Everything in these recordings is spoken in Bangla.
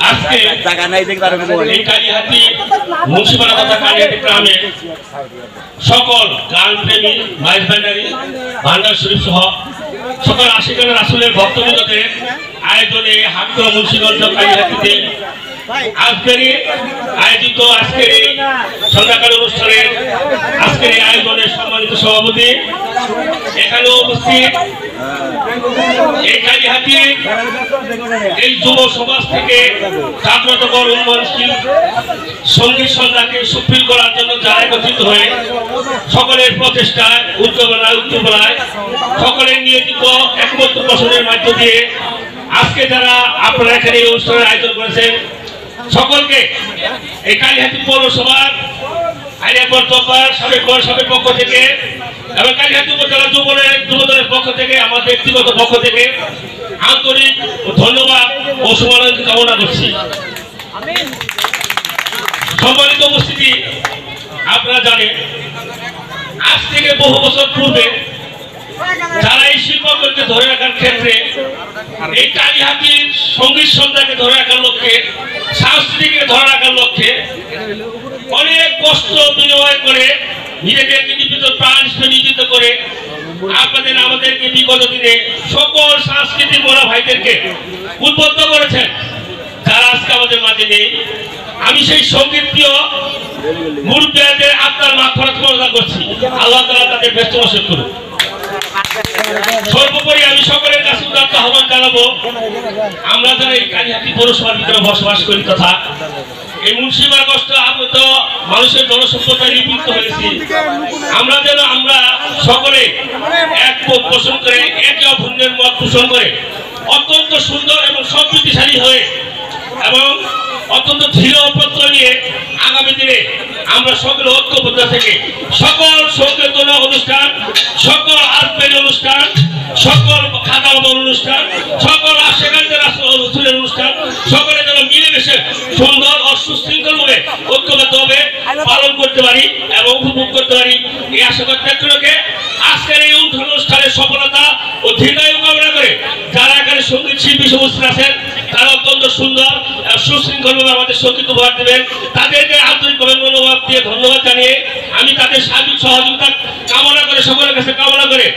আজকে এই কালীহাতি মুন্সিপাড়া তথা কালীহাতি গ্রামে সকল গান প্রেমী মাইজ ভান্ডারী ভান্ডার শরীফ সহ সকল আশিকানা রাসূলের ভক্তবৃন্দদের আয়োজনে হাটখোলা মুন্সিগঞ্জ কালীহাতিতে আজকের আয়োজিত আজকের এই সন্ধ্যাকাল অনুষ্ঠানের আজকের এই আয়োজনের সম্মানিত সভাপতি এখানে উপস্থিত এই কালীহাতি এই যুব সমাজ থেকে জাগ্রতকর উন্নয়নশীল সঙ্গীত সন্ধ্যাকে সুফল করার জন্য যারা একত্রিত হয়ে সকলের প্রচেষ্টায় উদ্যোগনায় সকলের নিয়োজিত একমত পোষণের মধ্য দিয়ে আজকে যারা আপনারা এখানে এই অনুষ্ঠানের আয়োজন করেছেন সকলকে এই কালীহাতি পৌরসভার সাবেক পক্ষ থেকে এবং কালীহাতি উপজেলা যুবদলের পক্ষ থেকে আমার ব্যক্তিগত পক্ষ থেকে আন্তরিক ধন্যবাদ ও শুভাকাঙ্ক্ষী কামনা করছি। সম্মানিত উপস্থিতি, আপনারা জানেন আজ থেকে বহু বছর পূর্বে যারা এই শিল্পকে ধরে রাখার ক্ষেত্রে এই কালীহাতির সঙ্গীত সন্ধ্যাকে ধরে রাখার লক্ষ্যে সংস্কৃতিকে ধরে রাখার লক্ষ্যে অনেক কষ্ট বিনিময় করে নিজেদেরকে নিয়োজিত প্রাণ নিয়োজিত করে আপনাদের আমাদেরকে বিগত দিনে সকল সাংস্কৃতিক মোড়া ভাইদেরকে উদ্বুদ্ধ করেছেন যারা আজকে আমাদের মাঝে নেই। আমি সেই সঙ্গীত প্রিয় মুরব্বিয়াদের আত্মার মাগফিরাত কামনা করছি, আল্লাহ তাআলা তাদের ব্যস্ত বসে করুন। সর্বোপরি আমি সকলের কাছে উদাত্ত আহ্বান জানাবো, আমরা যারা এই কালীহাতি পৌরসভার ভিতরে বসবাস করি তথা এই মুন্সিপাড়াগস্ত আগত মানুষের জনসম্পদায় লিপিত হয়েছি, আমরা যেন আমরা সকলে এক মত পোষণ করে একে অপরের মত পোষণ করে অত্যন্ত সুন্দর এবং সমৃদ্ধিশালী হয়ে এবং অত্যন্ত ধীর পত্র নিয়ে আগামী দিনে আমরা সকলে ঐক্যবদ্ধ থেকে সকল সংকীর্তন অনুষ্ঠান, সকল আরবের অনুষ্ঠান, সকল খাতা অনুষ্ঠান, সকল আশেখানদের রাসূলের অনুষ্ঠান সকলে যেন মিলেমিশে সুন্দর ও সুশৃঙ্খলভাবে ঐক্যবদ্ধভাবে পালন করতে পারি এবং উপভোগ করতে পারি এই আশা ব্যক্ত রেখে আজকের এই অনুষ্ঠানের সফলতা ও দীর্ঘায়ু কামনা করে যারা এখানে সঙ্গীত শিল্পী উপস্থিত আছেন তারা অত্যন্ত সুন্দর সুশৃঙ্খলভাবে আমাদের সঙ্গীত উপহার দেবেন, তাদেরকে আন্তরিকভাবে মনোভাব দিয়ে ধন্যবাদ জানিয়ে আমি তাদের সার্বিক সহযোগিতা কামনা করে সকলের কাছে কামনা করে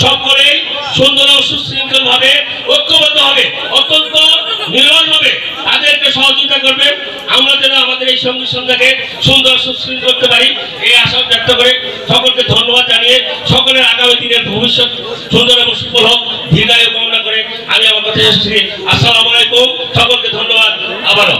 সকলেই সুন্দর ও সুশৃঙ্খল ভাবে ঐক্যবদ্ধ হবে অত্যন্ত নিরল ভাবে তাদেরকে সহযোগিতা করবেন, আমরা যেন আমাদের এই সঙ্গীত সন্ধ্যাকে সুন্দর সুশৃঙ্খল করতে পারি এই আশা ব্যক্ত করে সকলকে ধন্যবাদ জানিয়ে সকলের আগামী দিনের ভবিষ্যৎ সুন্দর এবং সুফল হোক দীর্ঘায়ু কামনা করে আমি আমার কথা শেষ করছি। আসসালামু আলাইকুম, সকলকে ধন্যবাদ আবারও।